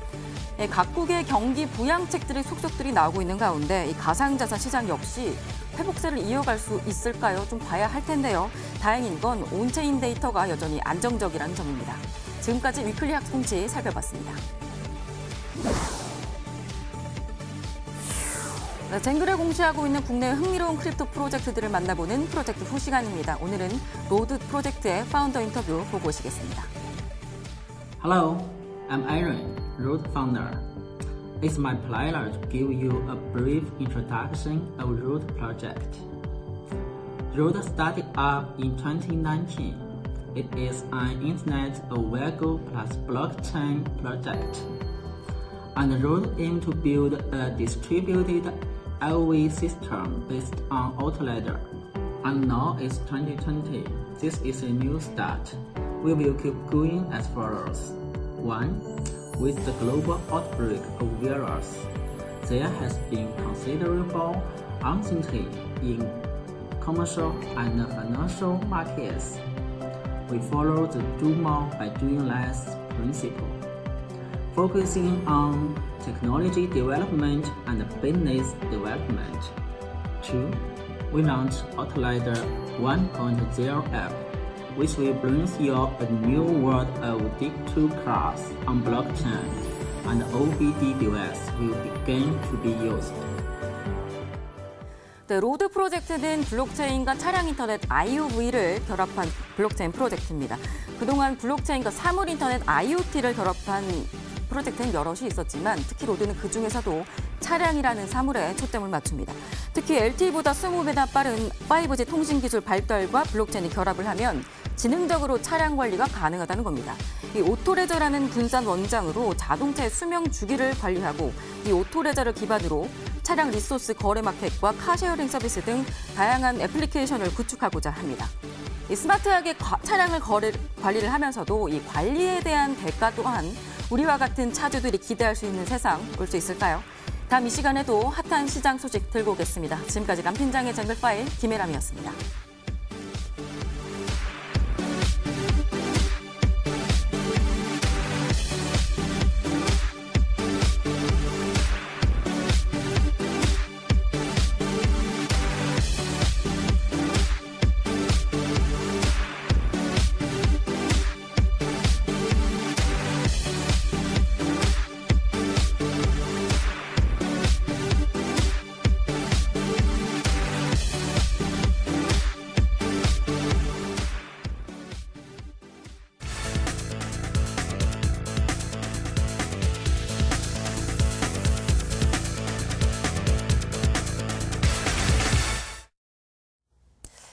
각국의 경기 부양책들의 속속들이 나오고 있는 가운데 이 가상자산 시장 역시 회복세를 이어갈 수 있을까요? 좀 봐야 할 텐데요. 다행인 건 온체인 데이터가 여전히 안정적이라는 점입니다. 지금까지 위클리 학송치 살펴봤습니다. 네, 쟁글에 공시하고 있는 국내 흥미로운 크립토 프로젝트들을 만나보는 프로젝트 후 시간입니다. 오늘은 로드 프로젝트의 파운더 인터뷰 보고 오시겠습니다. Hello, I'm Aaron, Road founder. It's my pleasure to give you a brief introduction of Road project. Road started up in 2019. It is an Internet of Vehicle plus blockchain project. And Road aims to build a distributed LV system based on AutoLadder. And now it's 2020. This is a new start. We will keep going as follows. 1. With the global outbreak of virus, there has been considerable uncertainty in commercial and financial markets. We follow the do more by doing less principle, focusing on technology development and business development. 2. We launched AutoLadder 1.0 app, which will bring you a new world of digital cars on blockchain, and OBD device will begin to be used. 네, 로드 프로젝트는 블록체인과 차량 인터넷 IOV를 결합한 블록체인 프로젝트입니다. 그동안 블록체인과 사물 인터넷 IoT를 결합한 프로젝트는 여럿이 있었지만 특히 로드는 그중에서도 차량이라는 사물에 초점을 맞춥니다. 특히 LTE보다 20배나 빠른 5G 통신 기술 발달과 블록체인이 결합을 하면 지능적으로 차량 관리가 가능하다는 겁니다. 이 오토레저라는 분산 원장으로 자동차의 수명 주기를 관리하고 이 오토레저를 기반으로 차량 리소스 거래 마켓과 카쉐어링 서비스 등 다양한 애플리케이션을 구축하고자 합니다. 이 스마트하게 차량을 관리를 하면서도 이 관리에 대한 대가 또한 우리와 같은 차주들이 기대할 수 있는 세상 올 수 있을까요? 다음 이 시간에도 핫한 시장 소식 들고 오겠습니다. 지금까지 람팀장의 쟁글 파일 김혜람이었습니다.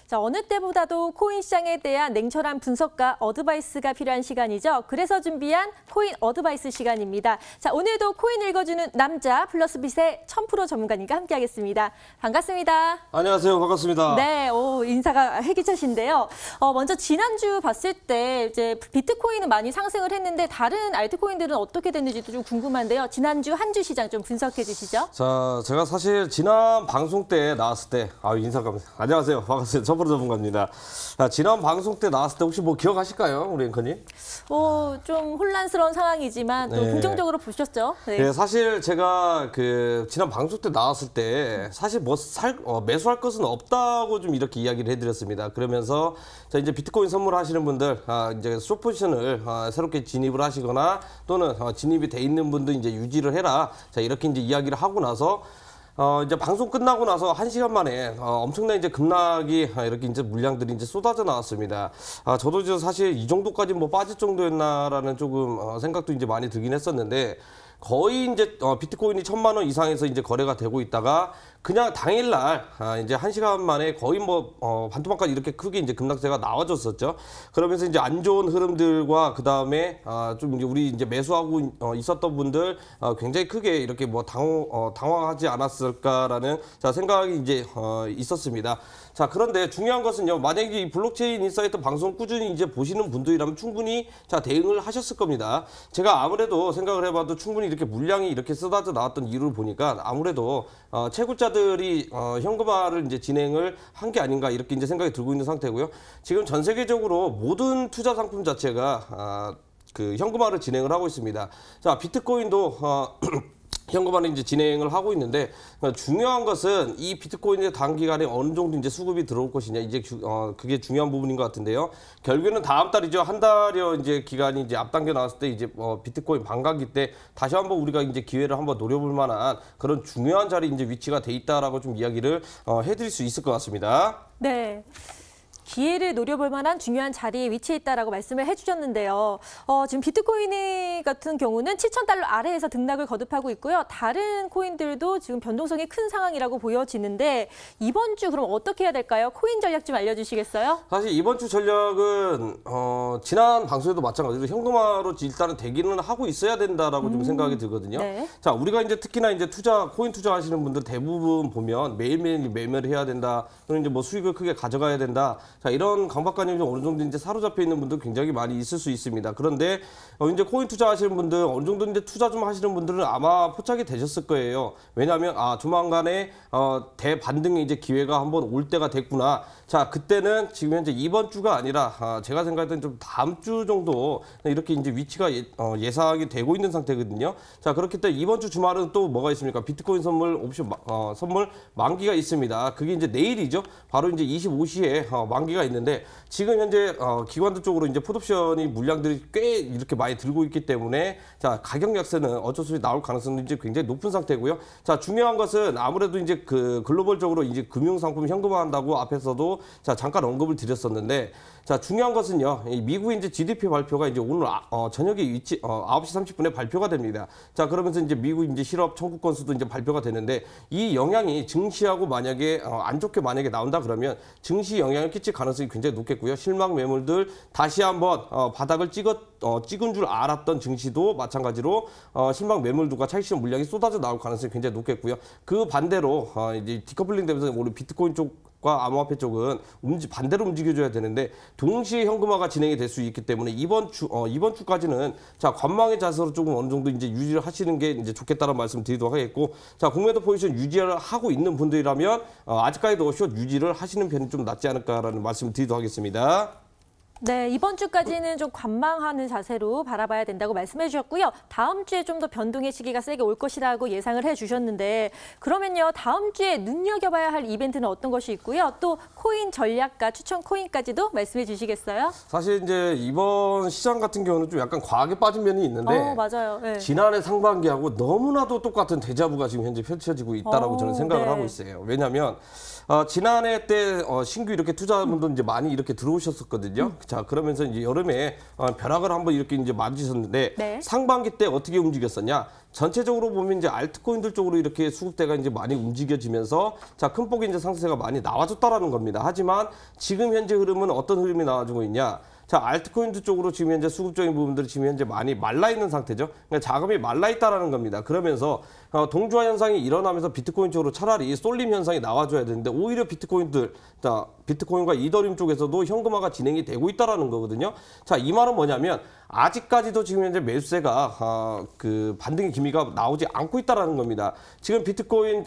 자, 어느 때보다도 코인 시장에 대한 냉철한 분석과 어드바이스가 필요한 시간이죠. 그래서 준비한 코인 어드바이스 시간입니다. 자, 오늘도 코인 읽어주는 남자 플러스빗의 1000% 전문가님과 함께하겠습니다. 반갑습니다. 안녕하세요. 반갑습니다. 네, 인사가 활기차신데요. 먼저 지난주 봤을 때 이제 비트코인은 많이 상승을 했는데 다른 알트코인들은 어떻게 됐는지도 좀 궁금한데요. 지난주 한 주 시장 좀 분석해 주시죠. 자, 제가 사실 지난 방송 때 나왔을 때, 인사가 안녕하세요. 반갑습니다. 10% 전문가입니다. 자, 지난 방송 때 나왔을 때 혹시 뭐 기억하실까요, 우리 앵커님? 좀 혼란스러운 상황이지만 또 네. 긍정적으로 보셨죠? 네. 네, 사실 제가 지난 방송 때 나왔을 때 사실 매수할 것은 없다고 좀 이렇게 이야기를 해드렸습니다. 그러면서 자, 이제 비트코인 선물하시는 분들, 이제 숏포지션을 새롭게 진입을 하시거나 또는 진입이 돼 있는 분들 이제 유지를 해라. 자, 이렇게 이제 이야기를 하고 나서 이제 방송 끝나고 나서 1시간 만에 엄청난 이제 급락이 이렇게 이제 물량들이 이제 쏟아져 나왔습니다. 저도 이제 사실 이 정도까지 뭐 빠질 정도였나라는 조금 생각도 이제 많이 들긴 했었는데 거의 이제 비트코인이 1000만 원 이상에서 이제 거래가 되고 있다가 그냥 당일날 이제 1시간 만에 거의 반토막까지 이렇게 크게 이제 급락세가 나와줬었죠. 그러면서 이제 안 좋은 흐름들과 그 다음에 좀 이제 우리 이제 매수하고 있었던 분들 굉장히 크게 이렇게 뭐 당황하지 않았을까라는 생각이 이제 있었습니다. 자, 그런데 중요한 것은요. 만약에 이 블록체인 인사이트 방송 꾸준히 이제 보시는 분들이라면 충분히 대응을 하셨을 겁니다. 제가 아무래도 생각을 해봐도 충분히 이렇게 물량이 이렇게 쏟아져 나왔던 이유를 보니까 아무래도 채굴자들이 현금화를 이제 진행을 한 게 아닌가 이렇게 이제 생각이 들고 있는 상태고요. 지금 전 세계적으로 모든 투자 상품 자체가 현금화를 진행을 하고 있습니다. 자, 비트코인도 현금화는 이제 진행을 하고 있는데 중요한 것은 이 비트코인의 단기간에 어느 정도 이제 수급이 들어올 것이냐 이제 그게 중요한 부분인 것 같은데요. 결국에는 다음 달이죠. 한 달여 이제 기간이 이제 앞당겨 나왔을 때 이제 비트코인 반감기 때 다시 한번 우리가 이제 기회를 한번 노려볼 만한 그런 중요한 자리 이제 위치가 돼 있다라고 좀 이야기를 해드릴 수 있을 것 같습니다. 네. 기회를 노려볼 만한 중요한 자리에 위치해 있다라고 말씀을 해주셨는데요. 지금 비트코인 같은 경우는 7,000달러 아래에서 등락을 거듭하고 있고요. 다른 코인들도 지금 변동성이 큰 상황이라고 보여지는데 이번 주 그럼 어떻게 해야 될까요? 코인 전략 좀 알려주시겠어요? 사실 이번 주 전략은 지난 방송에도 마찬가지로 현금화로 일단은 대기는 하고 있어야 된다라고 좀 생각이 들거든요. 네. 자, 우리가 이제 특히나 이제 코인 투자하시는 분들 대부분 보면 매일매일 매매를 해야 된다. 또는 이제 뭐 수익을 크게 가져가야 된다. 자, 이런 강박관념이 어느 정도 이제 사로잡혀 있는 분들 굉장히 많이 있을 수 있습니다. 그런데 이제 코인 투자하시는 분들 어느 정도 이제 투자 좀 하시는 분들은 아마 포착이 되셨을 거예요. 왜냐하면 조만간에 대반등의 이제 기회가 한번 올 때가 됐구나. 자, 그때는 지금 현재 이번 주가 아니라 제가 생각할 때는 좀 다음 주 정도 이렇게 이제 위치가 예상이 되고 있는 상태거든요. 자, 그렇기 때문에 이번 주 주말은 또 뭐가 있습니까? 비트코인 선물 옵션 선물 만기가 있습니다. 그게 이제 내일이죠. 바로 이제 25시에 만기가 관계가 있는데 지금 현재 기관들 쪽으로 이제 풋옵션이 물량들이 꽤 이렇게 많이 들고 있기 때문에 자 가격 약세는 어쩔 수 없이 나올 가능성이 이제 굉장히 높은 상태고요. 자 중요한 것은 아무래도 이제 그 글로벌적으로 이제 금융 상품 현금화한다고 앞에서도 자 잠깐 언급을 드렸었는데 자 중요한 것은요. 이 미국 이제 GDP 발표가 이제 오늘 저녁에 9시 30분에 발표가 됩니다. 자 그러면서 이제 미국 이제 실업 청구 건수도 이제 발표가 되는데 이 영향이 증시하고 만약에 안 좋게 만약에 나온다 그러면 증시 영향을 끼칠 가능성이 굉장히 높겠고요. 실망 매물들 다시 한번 바닥을 찍은 줄 알았던 증시도 마찬가지로 실망 매물들과 차익 실현 물량이 쏟아져 나올 가능성이 굉장히 높겠고요. 그 반대로 이제 디커플링 되면서 우리 비트코인 쪽과 암호화폐 쪽은 반대로 움직여줘야 되는데 동시에 현금화가 진행이 될 수 있기 때문에 이번 주까지는 자 관망의 자세로 조금 어느 정도 이제 유지를 하시는 게 이제 좋겠다는 말씀 드리도록 하겠고 자 공매도 포지션 유지를 하고 있는 분들이라면 아직까지도 숏 유지를 하시는 편이 좀 낫지 않을까라는 말씀 드리도록 하겠습니다. 네, 이번 주까지는 좀 관망하는 자세로 바라봐야 된다고 말씀해 주셨고요. 다음 주에 좀 더 변동의 시기가 세게 올 것이라고 예상을 해 주셨는데 그러면요, 다음 주에 눈여겨봐야 할 이벤트는 어떤 것이 있고요. 또 코인 전략과 추천 코인까지도 말씀해 주시겠어요? 사실 이제 이번 시장 같은 경우는 좀 약간 과하게 빠진 면이 있는데 맞아요. 네. 지난해 상반기하고 너무나도 똑같은 데자부가 지금 현재 펼쳐지고 있다라고 저는 생각을 하고 있어요. 왜냐하면 지난해 때 신규 이렇게 투자분들 이제 많이 이렇게 들어오셨었거든요. 자 그러면서 이제 여름에 벼락을 한번 이렇게 이제 맞으셨는데 네. 상반기 때 어떻게 움직였었냐? 전체적으로 보면 이제 알트코인들 쪽으로 이렇게 수급대가 이제 많이 움직여지면서 자 큰 폭의 이제 상승세가 많이 나와줬다라는 겁니다. 하지만 지금 현재 흐름은 어떤 흐름이 나와주고 있냐? 자, 알트코인들 쪽으로 지금 현재 수급적인 부분들이 지금 현재 많이 말라 있는 상태죠. 그러니까 자금이 말라 있다라는 겁니다. 그러면서 동조화 현상이 일어나면서 비트코인 쪽으로 차라리 쏠림 현상이 나와줘야 되는데 오히려 비트코인과 이더리움 쪽에서도 현금화가 진행이 되고 있다라는 거거든요. 자, 이 말은 뭐냐면 아직까지도 지금 현재 매수세가 그 반등의 기미가 나오지 않고 있다라는 겁니다. 지금 비트코인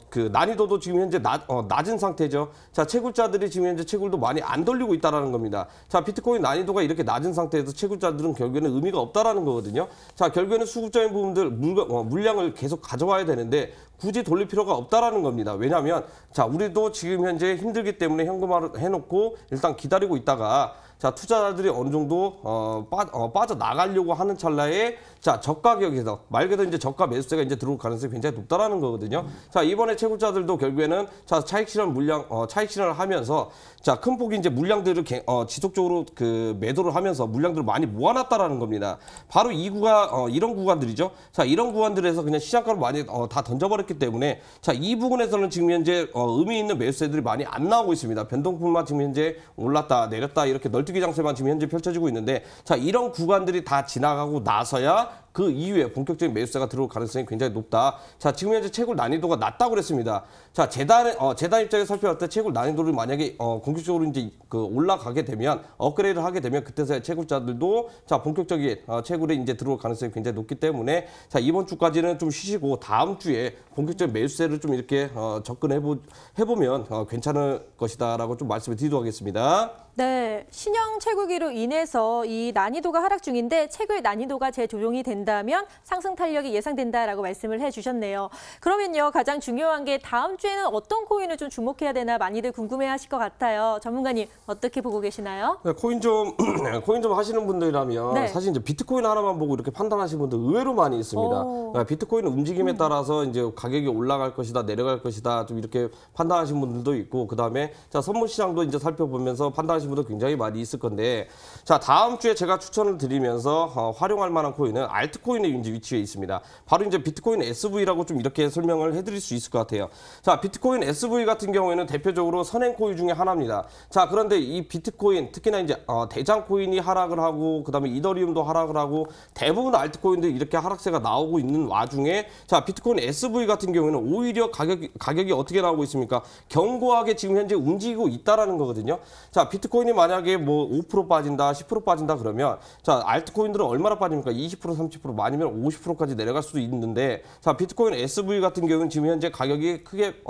그 난이도도 지금 현재 낮은 상태죠. 자, 채굴자들이 지금 현재 채굴도 많이 안 돌리고 있다라는 겁니다. 자, 비트코인 난이도가 이렇게 낮은 상태에서 채굴자들은 결국에는 의미가 없다라는 거거든요. 자, 결국에는 수급적인 부분들 물량을 계속 가져와야 되는데 굳이 돌릴 필요가 없다라는 겁니다. 왜냐하면 자, 우리도 지금 현재 힘들기 때문에 현금화를 해놓고 일단 기다리고 있다가 자, 투자자들이 어느 정도 빠져나가려고 하는 찰나에 자, 저가격에서 말 그대로 이제 저가 매수세가 이제 들어올 가능성이 굉장히 높다라는 거거든요. 자, 이번에 채굴자들도 결국에는 자, 차익 실현을 하면서 자, 큰 폭의 이제 물량들을 지속적으로 그 매도를 하면서 물량들을 많이 모아놨다라는 겁니다. 바로 이 이런 구간들이죠. 자, 이런 구간들에서 그냥 시장가로 많이 다 던져버렸기 때문에 자, 이 부분에서는 지금 현재 의미 있는 매수세들이 많이 안 나오고 있습니다. 변동폭만 지금 현재 올랐다 내렸다 이렇게 널뛰기 장세만 지금 현재 펼쳐지고 있는데 자, 이런 구간들이 다 지나가고 나서야 그 이후에 본격적인 매수세가 들어올 가능성이 굉장히 높다. 자, 지금 현재 채굴 난이도가 낮다고 그랬습니다. 자, 재단 입장에서 살펴봤을 때 채굴 난이도를 만약에 공격적으로 이제 올라가게 되면 업그레이드를 하게 되면 그때서야 채굴자들도 자, 본격적인 채굴에 이제 들어올 가능성이 굉장히 높기 때문에 자, 이번 주까지는 좀 쉬시고 다음 주에 본격적인 매수세를 좀 이렇게 해보면 괜찮을 것이다라고 좀 말씀을 드리도록 하겠습니다. 네, 신형 채굴기로 인해서 이 난이도가 하락 중인데 채굴 난이도가 재조정이 된다면 상승 탄력이 예상된다라고 말씀을 해주셨네요. 그러면요, 가장 중요한 게 다음 주에는 어떤 코인을 좀 주목해야 되나 많이들 궁금해하실 것 같아요. 전문가님 어떻게 보고 계시나요? 네, 코인 좀 하시는 분들이라면 네. 사실 이제 비트코인 하나만 보고 이렇게 판단하시는 분들 의외로 많이 있습니다. 그러니까 비트코인 움직임에 따라서 이제 가격이 올라갈 것이다, 내려갈 것이다 좀 이렇게 판단하시는 분들도 있고 그 다음에 자, 선물 시장도 이제 살펴보면서 판단하시는 분들 굉장히 많이 있을 건데 자, 다음 주에 제가 추천을 드리면서 활용할 만한 코인은 알트코인의 이제 위치에 있습니다. 바로 이제 비트코인 SV라고 좀 이렇게 설명을 해드릴 수 있을 것 같아요. 자, 비트코인 SV 같은 경우에는 대표적으로 선행 코인 중에 하나입니다. 자, 그런데 이 비트코인 특히나 이제 대장 코인이 하락을 하고 그다음에 이더리움도 하락을 하고 대부분 알트코인들이 이렇게 하락세가 나오고 있는 와중에 자, 비트코인 SV 같은 경우에는 오히려 가격이 어떻게 나오고 있습니까? 견고하게 지금 현재 움직이고 있다라는 거거든요. 자, 비트코인이 만약에 뭐 5% 빠진다, 10% 빠진다 그러면 자, 알트코인들은 얼마나 빠집니까? 20%, 40% 아니면 50%까지 내려갈 수도 있는데 자 비트코인 SV 같은 경우는 지금 현재 가격이 크게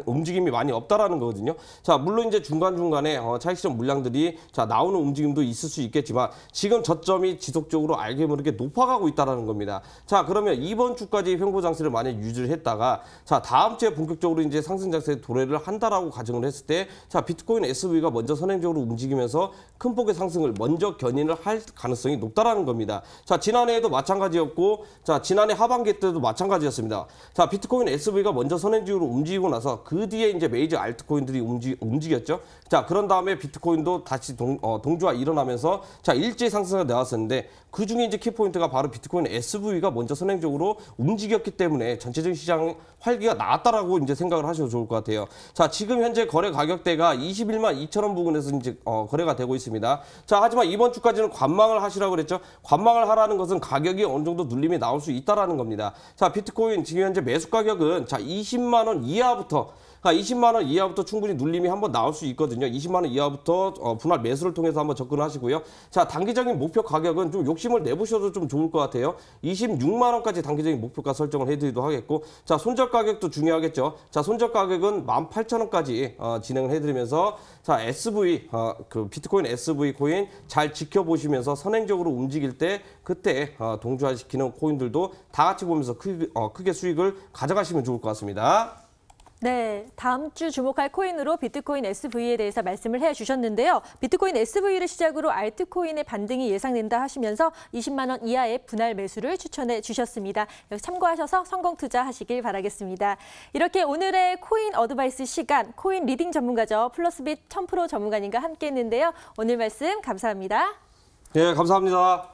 움직임이 많이 없다라는 거거든요. 자 물론 이제 중간중간에 차익 실현 물량들이 자 나오는 움직임도 있을 수 있겠지만 지금 저점이 지속적으로 알게 모르게 높아가고 있다라는 겁니다. 자 그러면 이번 주까지 횡보 장세를 만약 유지를 했다가 자 다음 주에 본격적으로 이제 상승 장세에 도래를 한다라고 가정을 했을 때 자 비트코인 SV가 먼저 선행적으로 움직이면서 큰 폭의 상승을 먼저 견인을 할 가능성이 높다라는 겁니다. 자 지난해에도 마찬가지였고 자 지난해 하반기 때도 마찬가지였습니다. 자 비트코인 SV가 먼저 선행적으로 움직이고 나서 그 뒤에 이제 메이저 알트코인들이 움직였죠. 자 그런 다음에 비트코인도 다시 동조가 일어나면서 자 일제히 상승가 나왔었는데 그 중에 이제 키포인트가 바로 비트코인 SV가 먼저 선행적으로 움직였기 때문에 전체적인 시장 활기가 나왔다라고 이제 생각을 하셔도 좋을 것 같아요. 자 지금 현재 거래 가격대가 21만 2천 원 부근에서 이제 거래가 되고 있습니다. 자 하지만 이번 주까지는 관망을 하시라고 그랬죠. 관망을 하라는 것은 가격이 어느 정도 눌림이 나올 수 있다라는 겁니다. 자 비트코인 지금 현재 매수 가격은 자 20만 원 이하부터 20만 원 이하부터 충분히 눌림이 한번 나올 수 있거든요. 20만 원 이하부터 분할 매수를 통해서 한번 접근하시고요. 자 단기적인 목표 가격은 좀 욕심을 내보셔도 좀 좋을 것 같아요. 26만 원까지 단기적인 목표가 설정을 해드리도록 하겠고 자 손절 가격도 중요하겠죠. 자 손절 가격은 18,000원까지 진행을 해드리면서 자 SV 그 비트코인 SV 코인 잘 지켜보시면서 선행적으로 움직일 때 그때 동조화시키는 코인들도 다 같이 보면서 크게 수익을 가져가시면 좋을 것 같습니다. 네, 다음 주 주목할 코인으로 비트코인 SV에 대해서 말씀을 해주셨는데요. 비트코인 SV를 시작으로 알트코인의 반등이 예상된다 하시면서 20만 원 이하의 분할 매수를 추천해 주셨습니다. 여기 참고하셔서 성공 투자하시길 바라겠습니다. 이렇게 오늘의 코인 어드바이스 시간, 코인 리딩 전문가죠. 플러스빗 1000% 전문가님과 함께했는데요. 오늘 말씀 감사합니다. 네, 감사합니다.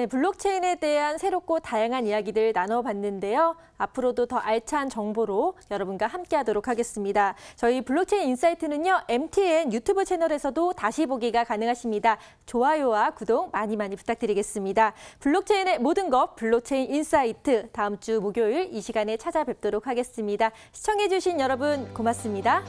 네, 블록체인에 대한 새롭고 다양한 이야기들 나눠봤는데요. 앞으로도 더 알찬 정보로 여러분과 함께하도록 하겠습니다. 저희 블록체인 인사이트는요, MTN 유튜브 채널에서도 다시 보기가 가능하십니다. 좋아요와 구독 많이 부탁드리겠습니다. 블록체인의 모든 것 블록체인 인사이트 다음 주 목요일 이 시간에 찾아뵙도록 하겠습니다. 시청해주신 여러분 고맙습니다.